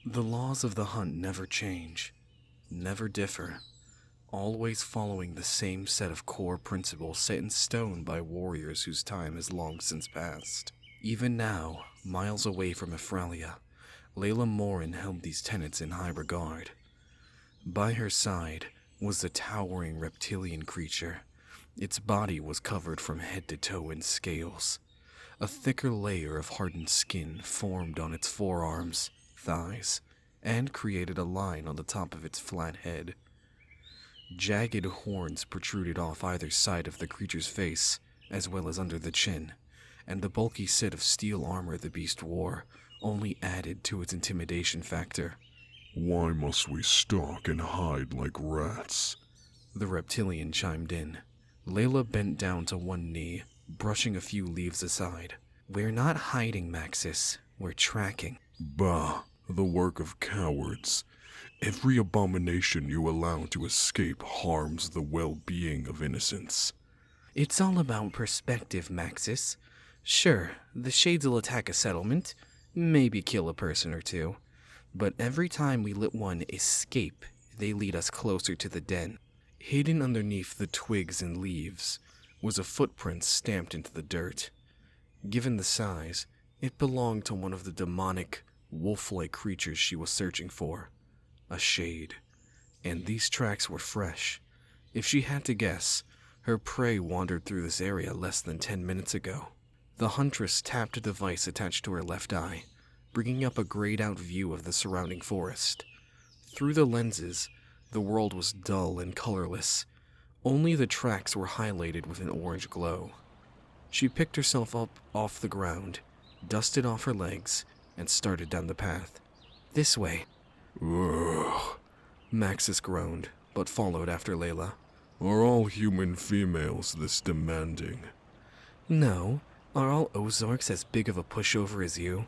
The laws of the hunt never change, never differ, always following the same set of core principles set in stone by warriors whose time has long since passed. Even now, miles away from Ifrailian, Layla Morin held these tenets in high regard. By her side was the towering reptilian creature. Its body was covered from head to toe in scales. A thicker layer of hardened skin formed on its forearms, thighs, and created a line on the top of its flat head. Jagged horns protruded off either side of the creature's face, as well as under the chin, and the bulky set of steel armor the beast wore only added to its intimidation factor. "Why must we stalk and hide like rats?" The reptilian chimed in. Layla bent down to one knee, brushing a few leaves aside. "We're not hiding, Maxis. We're tracking." "Bah, the work of cowards. Every abomination you allow to escape harms the well-being of innocents." "It's all about perspective, Maxis. Sure, the Shades will attack a settlement, maybe kill a person or two, but every time we let one escape, they lead us closer to the den." Hidden underneath the twigs and leaves was a footprint stamped into the dirt. Given the size, it belonged to one of the demonic, wolf-like creatures she was searching for. A shade. And these tracks were fresh. If she had to guess, her prey wandered through this area less than 10 minutes ago. The huntress tapped a device attached to her left eye, bringing up a grayed-out view of the surrounding forest. Through the lenses, the world was dull and colorless. Only the tracks were highlighted with an orange glow. She picked herself up off the ground, dusted off her legs, and started down the path. "This way." Ugh. Maxis groaned, but followed after Layla. Are all human females this demanding? "No. Are all Ozarks as big of a pushover as you?"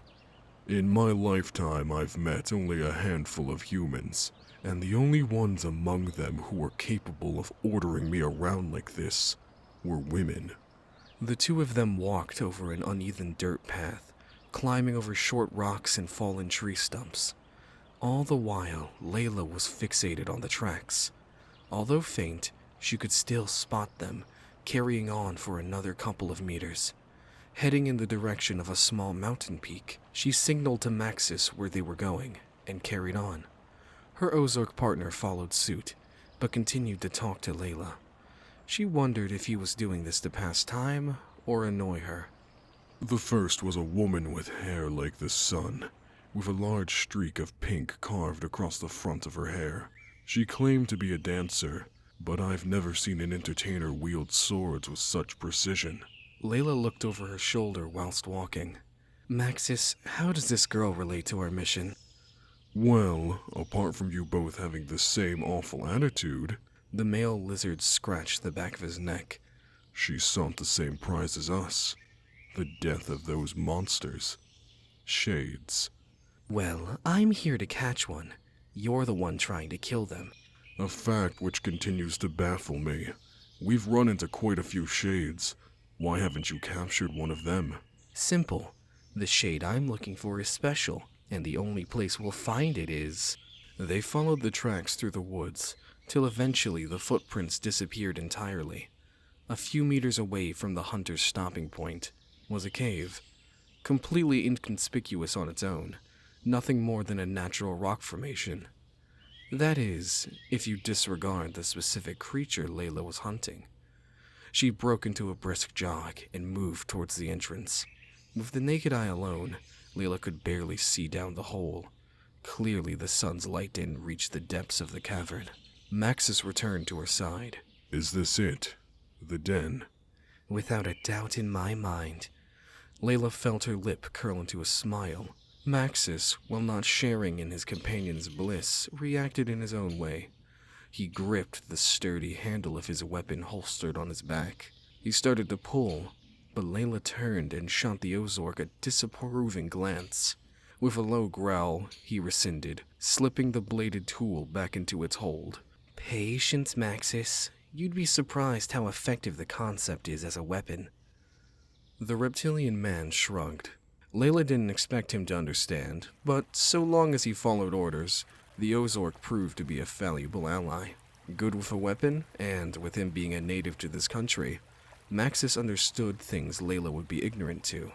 In my lifetime, I've met only a handful of humans, and the only ones among them who were capable of ordering me around like this were women. The two of them walked over an uneven dirt path, climbing over short rocks and fallen tree stumps. All the while, Layla was fixated on the tracks. Although faint, she could still spot them, carrying on for another couple of meters. Heading in the direction of a small mountain peak, she signaled to Maxis where they were going, and carried on. Her Ozark partner followed suit, but continued to talk to Layla. She wondered if he was doing this to pass time or annoy her. The first was a woman with hair like the sun, with a large streak of pink carved across the front of her hair. She claimed to be a dancer, but I've never seen an entertainer wield swords with such precision. Layla looked over her shoulder whilst walking. "Maxis, how does this girl relate to our mission?" Well, apart from you both having the same awful attitude, The male lizard scratched the back of his neck. she sought the same prize as us. The death of those monsters. Shades. "Well, I'm here to catch one. You're the one trying to kill them." A fact which continues to baffle me. We've run into quite a few shades. Why haven't you captured one of them? "Simple. The shade I'm looking for is special, and the only place we'll find it is..." They followed the tracks through the woods, till eventually the footprints disappeared entirely. A few meters away from the hunter's stopping point was a cave, completely inconspicuous on its own, nothing more than a natural rock formation. That is, if you disregard the specific creature Layla was hunting. She broke into a brisk jog and moved towards the entrance. With the naked eye alone, Layla could barely see down the hole. Clearly the sun's light didn't reach the depths of the cavern. Maxis returned to her side. Is this it? The den? "Without a doubt in my mind." Layla felt her lip curl into a smile. Maxis, while not sharing in his companion's bliss, reacted in his own way. He gripped the sturdy handle of his weapon holstered on his back. He started to pull, but Layla turned and shot the Ozork a disapproving glance. With a low growl, he rescinded, slipping the bladed tool back into its hold. "Patience, Maxis. You'd be surprised how effective the concept is as a weapon." The reptilian man shrugged. Layla didn't expect him to understand, but so long as he followed orders, the Ozork proved to be a valuable ally. Good with a weapon, and with him being a native to this country, Maxis understood things Layla would be ignorant to.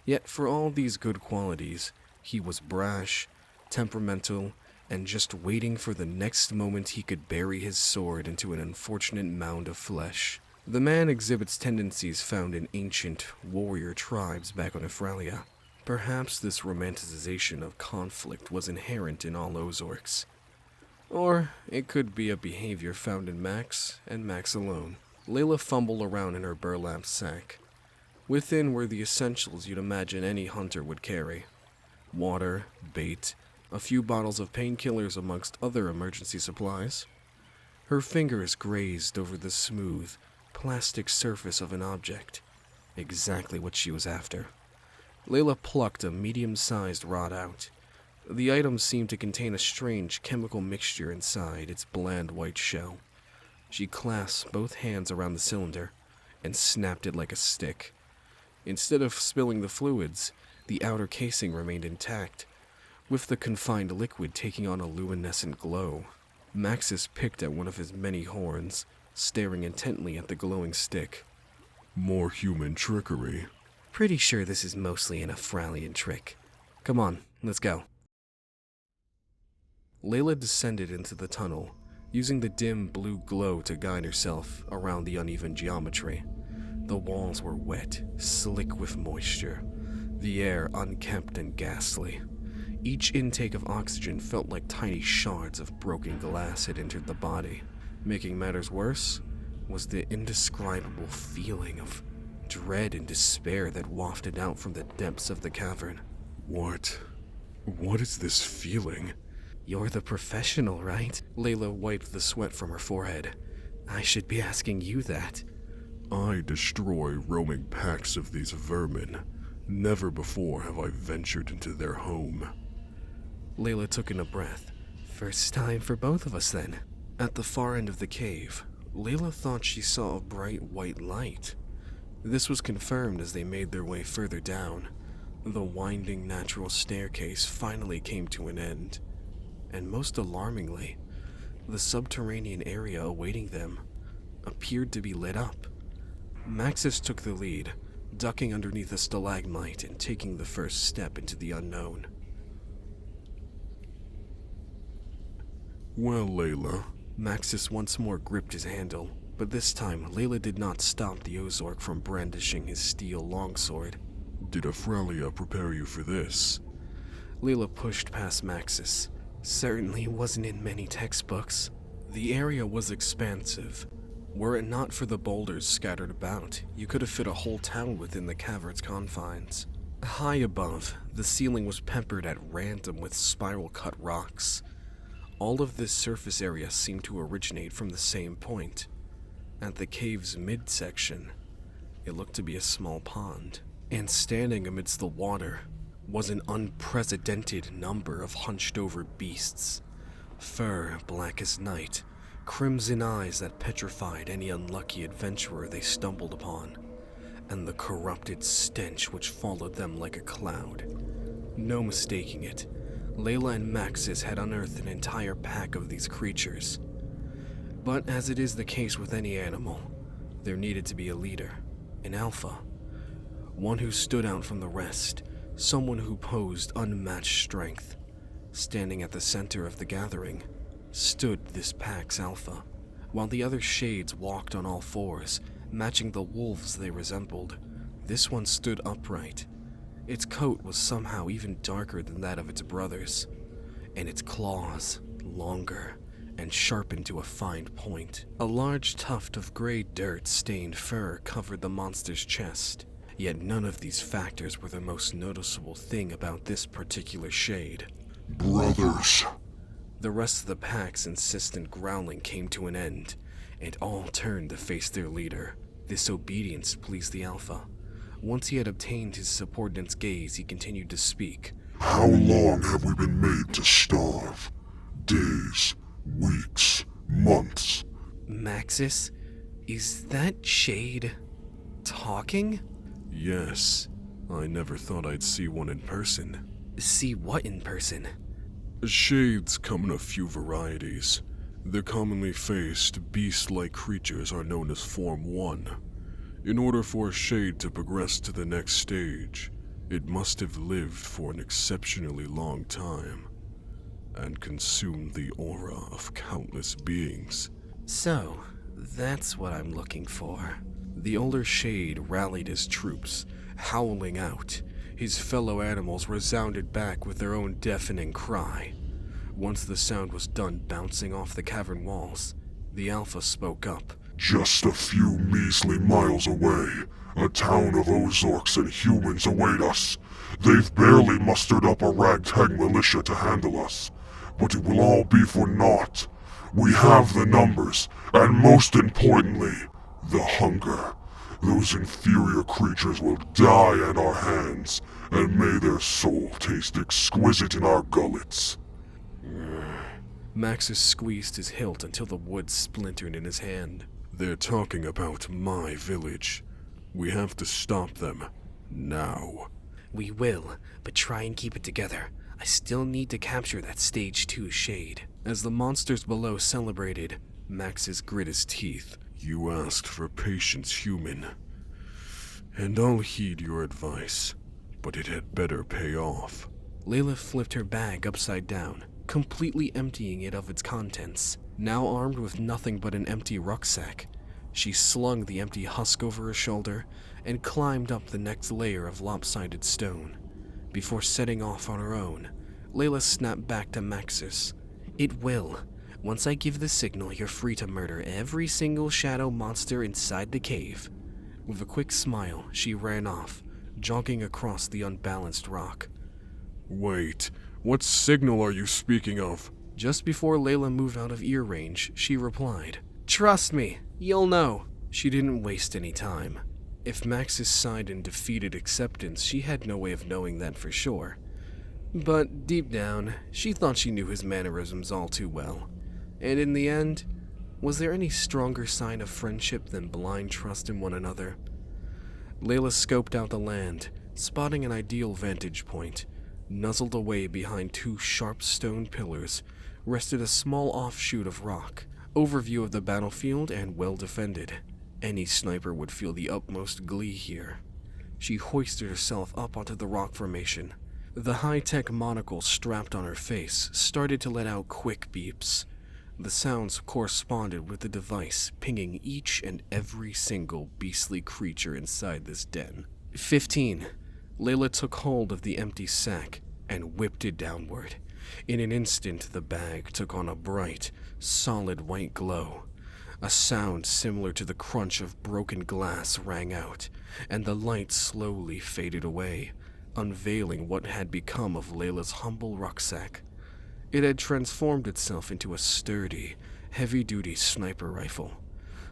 Yet for all these good qualities, he was brash, temperamental, and just waiting for the next moment he could bury his sword into an unfortunate mound of flesh. The man exhibits tendencies found in ancient warrior tribes back on Ifralia. Perhaps this romanticization of conflict was inherent in all Ozorks. Or it could be a behavior found in Max, and Max alone. Layla fumbled around in her burlap sack. Within were the essentials you'd imagine any hunter would carry. Water, bait, a few bottles of painkillers amongst other emergency supplies. Her fingers grazed over the smooth, plastic surface of an object. Exactly what she was after. Layla plucked a medium-sized rod out. The item seemed to contain a strange chemical mixture inside its bland white shell. She clasped both hands around the cylinder and snapped it like a stick. Instead of spilling the fluids, the outer casing remained intact, with the confined liquid taking on a luminescent glow. Maxis picked at one of his many horns, staring intently at the glowing stick. More human trickery. Pretty sure this is mostly an Ifrailian trick. Come on, let's go. Layla descended into the tunnel, using the dim blue glow to guide herself around the uneven geometry. The walls were wet, slick with moisture, the air unkempt and ghastly. Each intake of oxygen felt like tiny shards of broken glass had entered the body. Making matters worse was the indescribable feeling of dread and despair that wafted out from the depths of the cavern. What is this feeling? You're the professional, right? Layla wiped the sweat from her forehead. I should be asking you that. I destroy roaming packs of these vermin. Never before have I ventured into their home. Layla took in a breath. First time for both of us then. At the far end of the cave, Layla thought she saw a bright white light. This was confirmed as they made their way further down. The winding natural staircase finally came to an end. And most alarmingly, the subterranean area awaiting them appeared to be lit up. Maxis took the lead, ducking underneath a stalagmite and taking the first step into the unknown. Well, Layla. Maxis once more gripped his handle, but this time Layla did not stop the Ozork from brandishing his steel longsword. Did Ifralia prepare you for this? Layla pushed past Maxis. Certainly wasn't in many textbooks. The area was expansive. Were it not for the boulders scattered about, you could have fit a whole town within the cavern's confines. High above, the ceiling was peppered at random with spiral-cut rocks. All of this surface area seemed to originate from the same point. At the cave's midsection, it looked to be a small pond. And standing amidst the water was an unprecedented number of hunched-over beasts. Fur black as night, crimson eyes that petrified any unlucky adventurer they stumbled upon, and the corrupted stench which followed them like a cloud. No mistaking it, Layla and Maxis had unearthed an entire pack of these creatures. But as it is the case with any animal, there needed to be a leader, an alpha. One who stood out from the rest, someone who posed unmatched strength. Standing at the center of the gathering stood this pack's alpha, while the other shades walked on all fours, matching the wolves they resembled. This one stood upright. Its coat was somehow even darker than that of its brothers, and its claws longer and sharpened to a fine point. A large tuft of gray dirt-stained fur covered the monster's chest. Yet none of these factors were the most noticeable thing about this particular shade. Brothers. The rest of the pack's insistent growling came to an end, and all turned to face their leader. This obedience pleased the alpha. Once he had obtained his subordinate's gaze, he continued to speak. How long have we been made to starve? Days, weeks, months. Maxis, is that shade talking? Yes, I never thought I'd see one in person. See what in person? Shades come in a few varieties. The commonly faced, beast-like creatures are known as Form 1. In order for a shade to progress to the next stage, it must have lived for an exceptionally long time, and consumed the aura of countless beings. So, that's what I'm looking for. The older shade rallied his troops, howling out. His fellow animals resounded back with their own deafening cry. Once the sound was done bouncing off the cavern walls, the Alpha spoke up. Just a few measly miles away, a town of Ozorks and humans await us. They've barely mustered up a ragtag militia to handle us, but it will all be for naught. We have the numbers, and most importantly, the hunger. Those inferior creatures will die at our hands, and may their soul taste exquisite in our gullets. Maxis squeezed his hilt until the wood splintered in his hand. They're talking about my village. We have to stop them. Now. We will, but try and keep it together. I still need to capture that Stage 2 shade. As the monsters below celebrated, Maxis grit his teeth. You asked for patience, human. And I'll heed your advice, but it had better pay off. Layla flipped her bag upside down, completely emptying it of its contents. Now armed with nothing but an empty rucksack, she slung the empty husk over her shoulder and climbed up the next layer of lopsided stone. Before setting off on her own, Layla snapped back to Maxis. It will. Once I give the signal, you're free to murder every single shadow monster inside the cave. With a quick smile, she ran off, jogging across the unbalanced rock. Wait, what signal are you speaking of? Just before Layla moved out of ear range, she replied, "Trust me, you'll know." She didn't waste any time. If Maxis sighed in defeated acceptance, she had no way of knowing that for sure. But deep down, she thought she knew his mannerisms all too well. And in the end, was there any stronger sign of friendship than blind trust in one another? Layla scoped out the land, spotting an ideal vantage point. Nuzzled away behind two sharp stone pillars, rested a small offshoot of rock. Overview of the battlefield and well defended. Any sniper would feel the utmost glee here. She hoisted herself up onto the rock formation. The high-tech monocle strapped on her face started to let out quick beeps. The sounds corresponded with the device pinging each and every single beastly creature inside this den. 15. Layla took hold of the empty sack and whipped it downward. In an instant, the bag took on a bright, solid white glow. A sound similar to the crunch of broken glass rang out, and the light slowly faded away, unveiling what had become of Layla's humble rucksack. It had transformed itself into a sturdy, heavy-duty sniper rifle.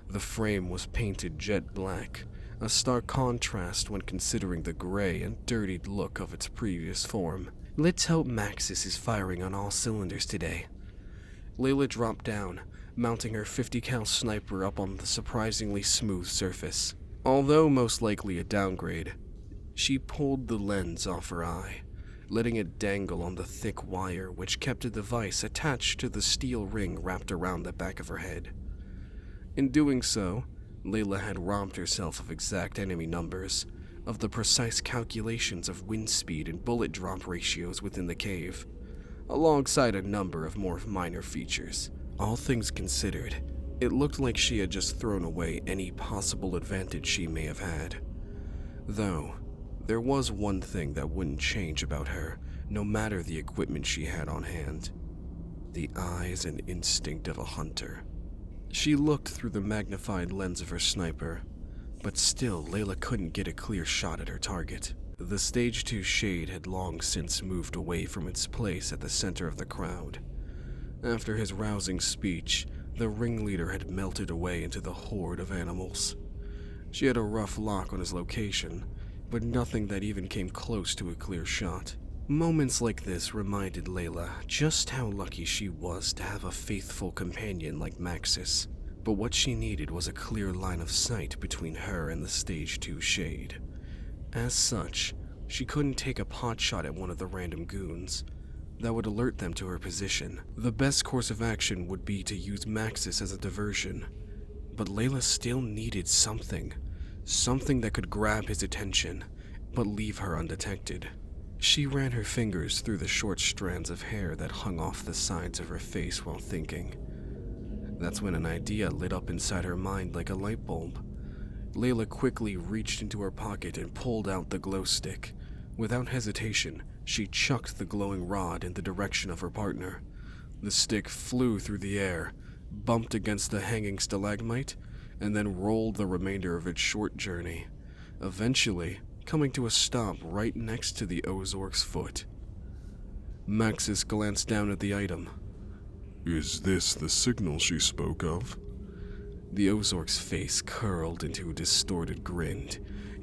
The frame was painted jet black, a stark contrast when considering the gray and dirtied look of its previous form. Let's hope Maxis is firing on all cylinders today. Layla dropped down, mounting her 50 cal sniper up on the surprisingly smooth surface. Although most likely a downgrade, she pulled the lens off her eye, letting it dangle on the thick wire which kept a device attached to the steel ring wrapped around the back of her head. In doing so, Layla had robbed herself of exact enemy numbers, of the precise calculations of wind speed and bullet drop ratios within the cave, alongside a number of more minor features. All things considered, it looked like she had just thrown away any possible advantage she may have had. Though, there was one thing that wouldn't change about her, no matter the equipment she had on hand. The eyes and instinct of a hunter. She looked through the magnified lens of her sniper, but still Layla couldn't get a clear shot at her target. The Stage 2 shade had long since moved away from its place at the center of the crowd. After his rousing speech, the ringleader had melted away into the horde of animals. She had a rough lock on his location, but nothing that even came close to a clear shot. Moments like this reminded Layla just how lucky she was to have a faithful companion like Maxis. But what she needed was a clear line of sight between her and the Stage 2 shade. As such, She couldn't take a pot shot at one of the random goons. That would alert them to her position. The best course of action would be to use Maxis as a diversion. But Layla still needed something. Something that could grab his attention, but leave her undetected. She ran her fingers through the short strands of hair that hung off the sides of her face while thinking. That's when an idea lit up inside her mind like a light bulb. Layla quickly reached into her pocket and pulled out the glow stick. Without hesitation, she chucked the glowing rod in the direction of her partner. The stick flew through the air, bumped against the hanging stalagmite, and then rolled the remainder of its short journey, eventually coming to a stop right next to the Ozork's foot. Maxis glanced down at the item. Is this the signal she spoke of? The Ozork's face curled into a distorted grin,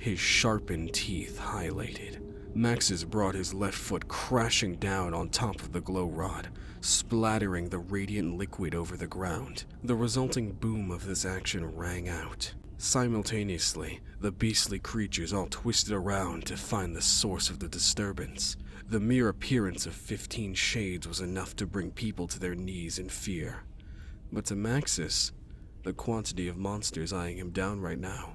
his sharpened teeth highlighted. Maxis brought his left foot crashing down on top of the glow rod, splattering the radiant liquid over the ground. The resulting boom of this action rang out. Simultaneously, the beastly creatures all twisted around to find the source of the disturbance. The mere appearance of 15 shades was enough to bring people to their knees in fear. But to Maxis, the quantity of monsters eyeing him down right now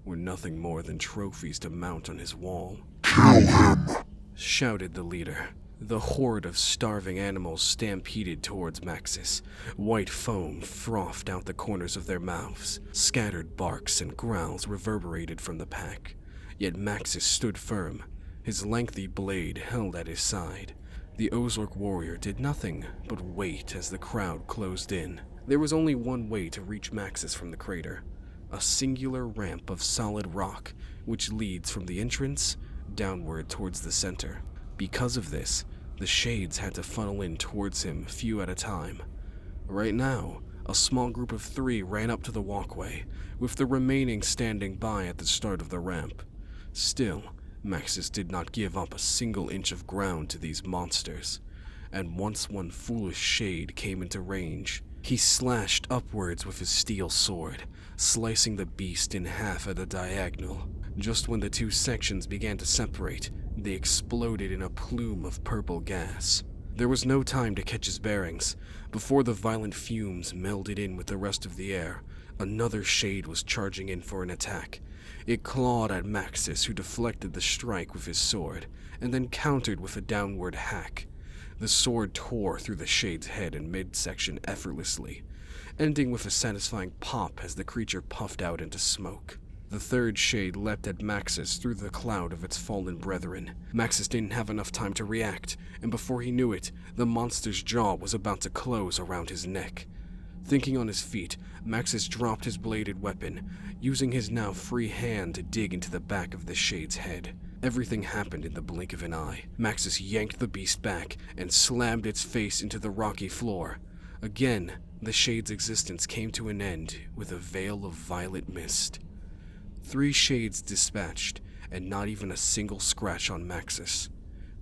were nothing more than trophies to mount on his wall. Kill him! Shouted the leader. The horde of starving animals stampeded towards Maxis. White foam frothed out the corners of their mouths. Scattered barks and growls reverberated from the pack. Yet Maxis stood firm, his lengthy blade held at his side. The Ozork warrior did nothing but wait as the crowd closed in. There was only one way to reach Maxis from the crater. A singular ramp of solid rock, which leads from the entrance downward towards the center. Because of this, the shades had to funnel in towards him few at a time. Right now, a small group of 3 ran up to the walkway, with the remaining standing by at the start of the ramp. Still, Maxis did not give up a single inch of ground to these monsters, and once one foolish shade came into range, he slashed upwards with his steel sword, slicing the beast in half at a diagonal. Just when the 2 sections began to separate, they exploded in a plume of purple gas. There was no time to catch his bearings. Before the violent fumes melded in with the rest of the air, another shade was charging in for an attack. It clawed at Maxis, who deflected the strike with his sword, and then countered with a downward hack. The sword tore through the shade's head and midsection effortlessly, ending with a satisfying pop as the creature puffed out into smoke. The 3rd shade leapt at Maxis through the cloud of its fallen brethren. Maxis didn't have enough time to react, and before he knew it, the monster's jaw was about to close around his neck. Thinking on his feet, Maxis dropped his bladed weapon, using his now free hand to dig into the back of the shade's head. Everything happened in the blink of an eye. Maxis yanked the beast back and slammed its face into the rocky floor. Again, the shade's existence came to an end with a veil of violet mist. 3 shades dispatched, and not even a single scratch on Maxis.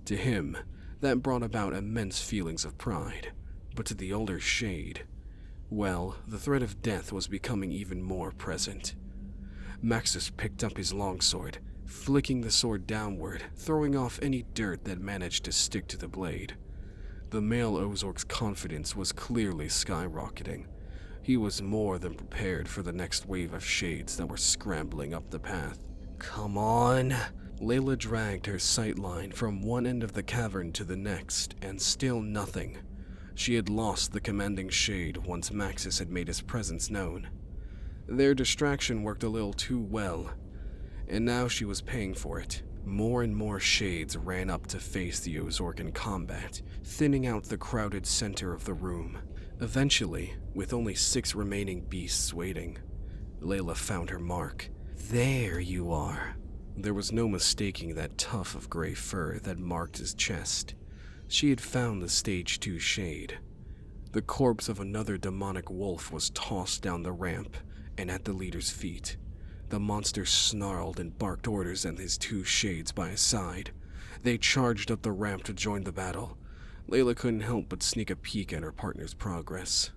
To him, that brought about immense feelings of pride, but to the older shade, well, the threat of death was becoming even more present. Maxis picked up his longsword, flicking the sword downward, throwing off any dirt that managed to stick to the blade. The male Ozork's confidence was clearly skyrocketing. He was more than prepared for the next wave of shades that were scrambling up the path. Come on! Layla dragged her sightline from one end of the cavern to the next, and still nothing. She had lost the commanding shade once Maxis had made his presence known. Their distraction worked a little too well, and now she was paying for it. More and more shades ran up to face the Ozork in combat, thinning out the crowded center of the room. Eventually, with only 6 remaining beasts waiting, Layla found her mark. There you are. There was no mistaking that tuft of gray fur that marked his chest. She had found the stage 2 shade. The corpse of another demonic wolf was tossed down the ramp and at the leader's feet. The monster snarled and barked orders at his 2 shades by his side. They charged up the ramp to join the battle. Layla couldn't help but sneak a peek at her partner's progress.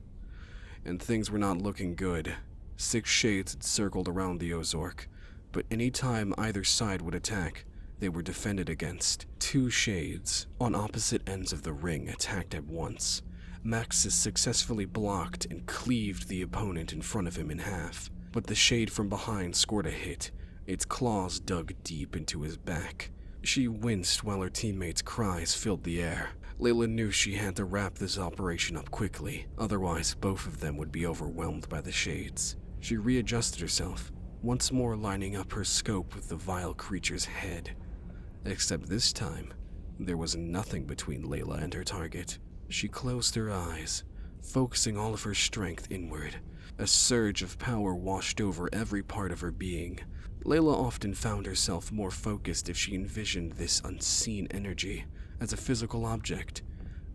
And things were not looking good. 6 shades had circled around the Ozork, but any time either side would attack, they were defended against. Two shades on opposite ends of the ring attacked at once. Maxis successfully blocked and cleaved the opponent in front of him in half, but the shade from behind scored a hit. Its claws dug deep into his back. She winced while her teammates' cries filled the air. Layla knew she had to wrap this operation up quickly, otherwise both of them would be overwhelmed by the shades. She readjusted herself, once more lining up her scope with the vile creature's head. Except this time, there was nothing between Layla and her target. She closed her eyes, focusing all of her strength inward. A surge of power washed over every part of her being. Layla often found herself more focused if she envisioned this unseen energy as a physical object,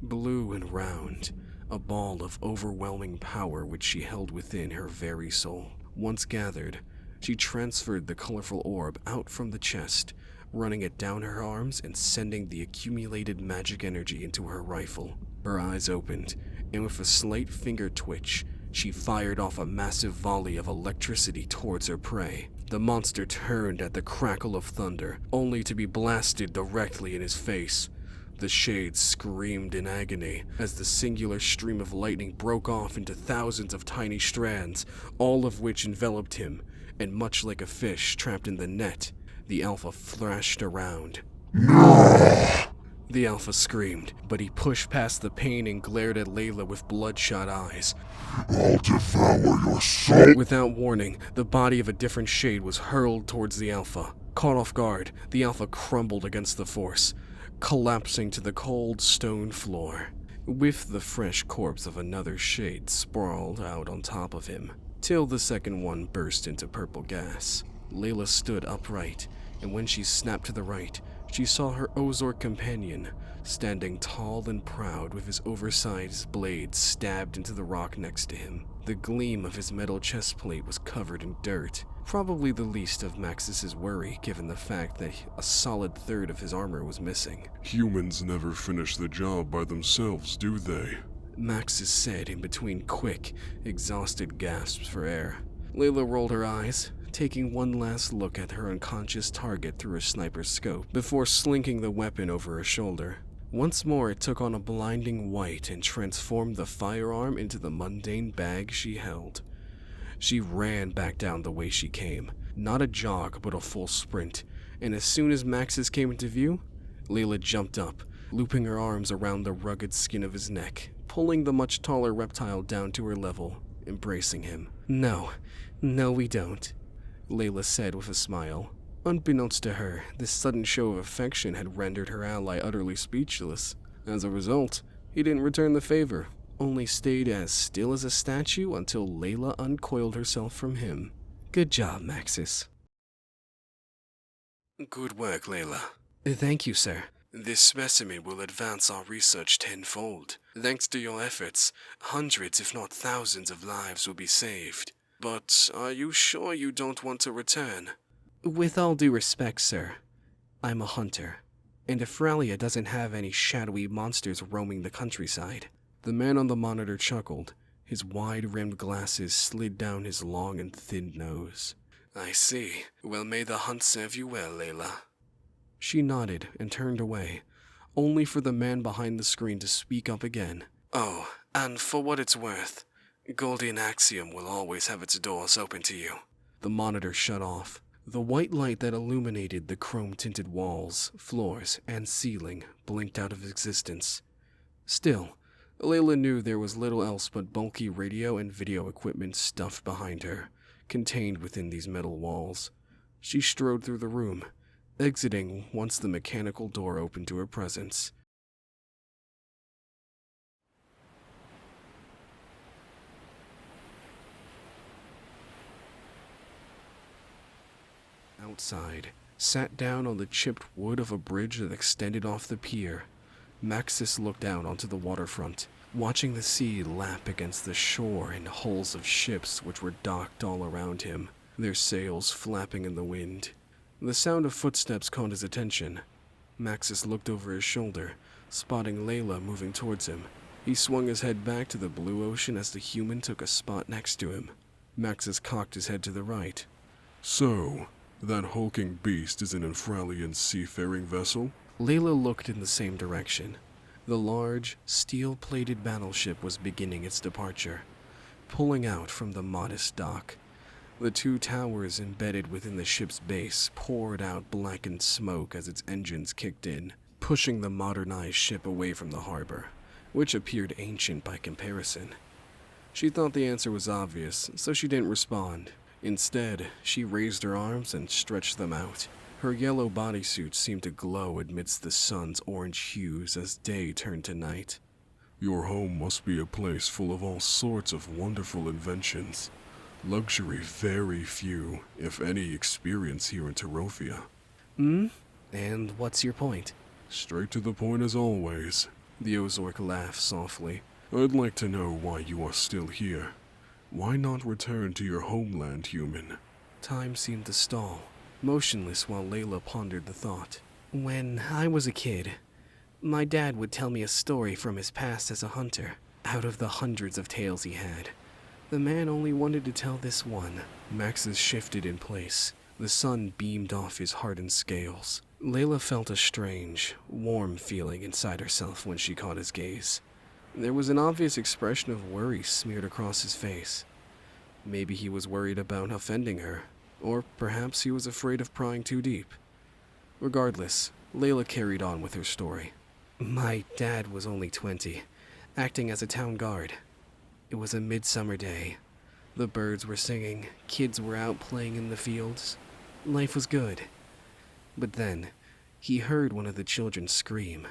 blue and round, a ball of overwhelming power which she held within her very soul. Once gathered, she transferred the colorful orb out from the chest, running it down her arms and sending the accumulated magic energy into her rifle. Her eyes opened, and with a slight finger twitch, she fired off a massive volley of electricity towards her prey. The monster turned at the crackle of thunder, only to be blasted directly in his face. The shade screamed in agony as the singular stream of lightning broke off into thousands of tiny strands, all of which enveloped him, and much like a fish trapped in the net, the Alpha thrashed around. The Alpha screamed, but he pushed past the pain and glared at Layla with bloodshot eyes. I'll devour your soul! Without warning, the body of a different shade was hurled towards the Alpha. Caught off guard, the Alpha crumbled against the force, collapsing to the cold stone floor, with the fresh corpse of another shade sprawled out on top of him, till the second one burst into purple gas. Layla stood upright, and when she snapped to the right, she saw her Ozork companion, standing tall and proud with his oversized blade stabbed into the rock next to him. The gleam of his metal chestplate was covered in dirt, probably the least of Maxis's worry given the fact that a solid third of his armor was missing. Humans never finish the job by themselves, do they? Maxis said in between quick, exhausted gasps for air. Layla rolled her eyes, taking one last look at her unconscious target through her sniper's scope, before slinking the weapon over her shoulder. Once more it took on a blinding white and transformed the firearm into the mundane bag she held. She ran back down the way she came, not a jog but a full sprint, and as soon as Maxis came into view, Layla jumped up, looping her arms around the rugged skin of his neck, pulling the much taller reptile down to her level, embracing him. No, we don't," Layla said with a smile. Unbeknownst to her, this sudden show of affection had rendered her ally utterly speechless. As a result, he didn't return the favor, only stayed as still as a statue until Layla uncoiled herself from him. "Good job, Maxis." Good work, Layla. "Thank you, sir." This specimen will advance our research tenfold. Thanks to your efforts, hundreds if not thousands of lives will be saved. But are you sure you don't want to return? "With all due respect, sir, I'm a hunter, and Ifralia doesn't have any shadowy monsters roaming the countryside." The man on the monitor chuckled. His wide-rimmed glasses slid down his long and thin nose. I see. Well, may the hunt serve you well, Layla. She nodded and turned away, only for the man behind the screen to speak up again. Oh, and for what it's worth, Golden Axiom will always have its doors open to you. The monitor shut off. The white light that illuminated the chrome-tinted walls, floors, and ceiling blinked out of existence. Still, Layla knew there was little else but bulky radio and video equipment stuffed behind her, contained within these metal walls. She strode through the room, exiting once the mechanical door opened to her presence. Outside, sat down on the chipped wood of a bridge that extended off the pier, Maxis looked out onto the waterfront, watching the sea lap against the shore in hulls of ships which were docked all around him, their sails flapping in the wind. The sound of footsteps caught his attention. Maxis looked over his shoulder, spotting Layla moving towards him. He swung his head back to the blue ocean as the human took a spot next to him. Maxis cocked his head to the right. So, That hulking beast is an Ifrailian seafaring vessel? Layla looked in the same direction. The large, steel-plated battleship was beginning its departure, pulling out from the modest dock. The two towers embedded within the ship's base poured out blackened smoke as its engines kicked in, pushing the modernized ship away from the harbor, which appeared ancient by comparison. She thought the answer was obvious, so she didn't respond. Instead, she raised her arms and stretched them out. Her yellow bodysuit seemed to glow amidst the sun's orange hues as day turned to night. Your home must be a place full of all sorts of wonderful inventions. Luxury very few, if any, experience here in Terovia. And what's your point? Straight to the point as always. The Ozork laughed softly. I'd like to know why you are still here. Why not return to your homeland, human? Time seemed to stall, motionless while Layla pondered the thought. When I was a kid, my dad would tell me a story from his past as a hunter. Out of the hundreds of tales he had, the man only wanted to tell this one. Max's shifted in place. The sun beamed off his hardened scales. Layla felt a strange, warm feeling inside herself when she caught his gaze. There was an obvious expression of worry smeared across his face. Maybe he was worried about offending her, or perhaps he was afraid of prying too deep. Regardless, Layla carried on with her story. My dad was only 20, acting as a town guard. It was a midsummer day. The birds were singing, kids were out playing in the fields. Life was good. But then, he heard one of the children scream.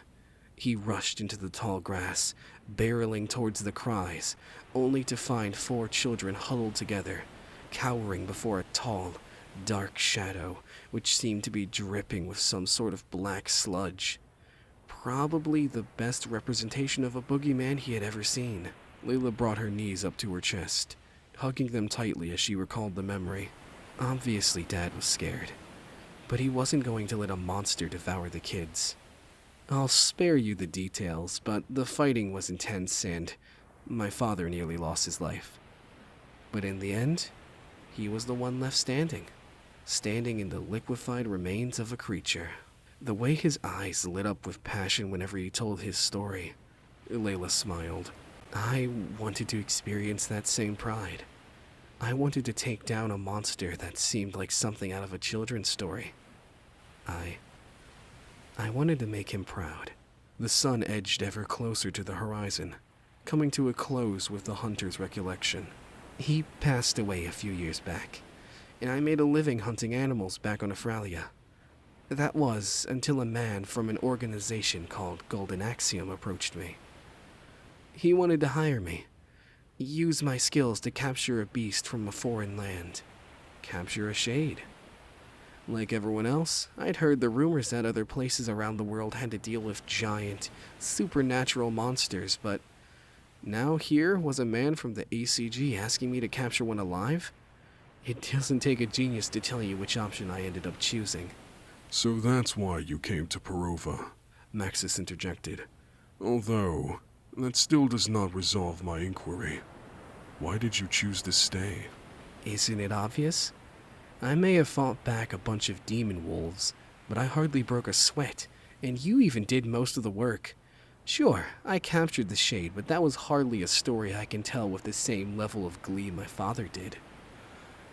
He rushed into the tall grass, barreling towards the cries, only to find 4 children huddled together, cowering before a tall, dark shadow, which seemed to be dripping with some sort of black sludge. Probably the best representation of a boogeyman he had ever seen. Layla brought her knees up to her chest, hugging them tightly as she recalled the memory. Obviously, Dad was scared, but he wasn't going to let a monster devour the kids. I'll spare you the details, but the fighting was intense and my father nearly lost his life. But in the end, he was the one left standing in the liquefied remains of a creature. The way his eyes lit up with passion whenever he told his story, Layla smiled. I wanted to experience that same pride. I wanted to take down a monster that seemed like something out of a children's story. I wanted to make him proud. The sun edged ever closer to the horizon, coming to a close with the hunter's recollection. He passed away a few years back, and I made a living hunting animals back on Ifralia. That was until a man from an organization called Golden Axiom approached me. He wanted to hire me, use my skills to capture a beast from a foreign land, capture a shade. Like everyone else, I'd heard the rumors that other places around the world had to deal with giant, supernatural monsters, but now here was a man from the ACG asking me to capture one alive? It doesn't take a genius to tell you which option I ended up choosing. So that's why you came to Perova, Maxis interjected. Although, that still does not resolve my inquiry. Why did you choose to stay? Isn't it obvious? I may have fought back a bunch of demon wolves, but I hardly broke a sweat, and you even did most of the work. Sure, I captured the shade, but that was hardly a story I can tell with the same level of glee my father did.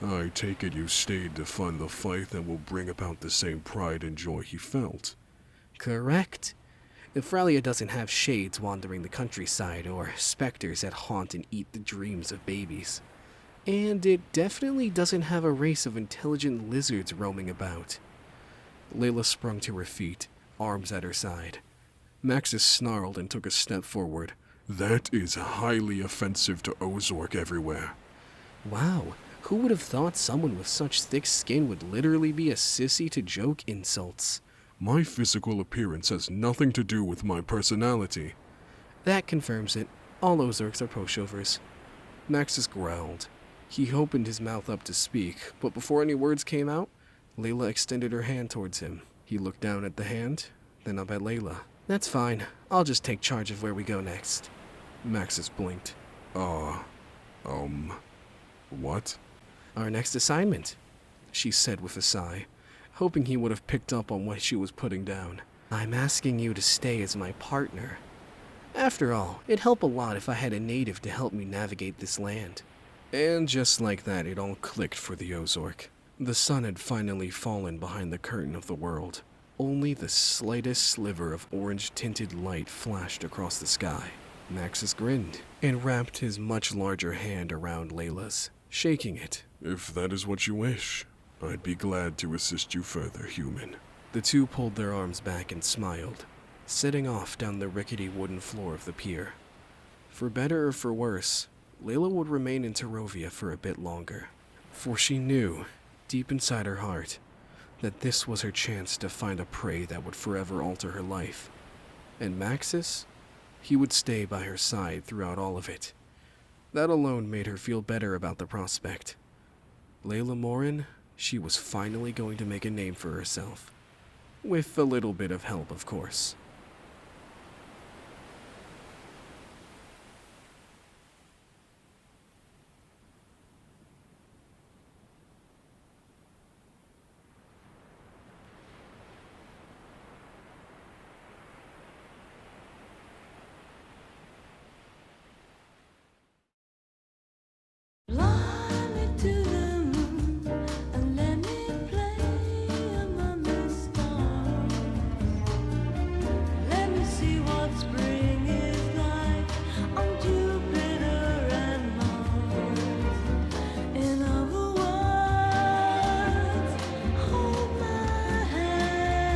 I take it you stayed to fund the fight that will bring about the same pride and joy he felt. Correct. Ifralia doesn't have shades wandering the countryside or specters that haunt and eat the dreams of babies. And it definitely doesn't have a race of intelligent lizards roaming about. Layla sprung to her feet, arms at her side. Maxis snarled and took a step forward. That is highly offensive to Ozork everywhere. Wow, who would have thought someone with such thick skin would literally be a sissy to joke insults? My physical appearance has nothing to do with my personality. That confirms it. All Ozorks are pushovers. Maxis growled. He opened his mouth up to speak, but before any words came out, Layla extended her hand towards him. He looked down at the hand, then up at Layla. That's fine. I'll just take charge of where we go next. Maxis blinked. What? Our next assignment. she said with a sigh, hoping he would have picked up on what she was putting down. I'm asking you to stay as my partner. After all, it'd help a lot if I had a native to help me navigate this land. And just like that, it all clicked for the Ozork. The sun had finally fallen behind the curtain of the world. Only the slightest sliver of orange-tinted light flashed across the sky. Maxis grinned and wrapped his much larger hand around Layla's, shaking it. If that is what you wish, I'd be glad to assist you further, human. The two pulled their arms back and smiled, setting off down the rickety wooden floor of the pier. For better or for worse, Layla would remain in Tarovia for a bit longer, for she knew, deep inside her heart, that this was her chance to find a prey that would forever alter her life. And Maxis? He would stay by her side throughout all of it. That alone made her feel better about the prospect. Layla Morin, she was finally going to make a name for herself. With a little bit of help, of course.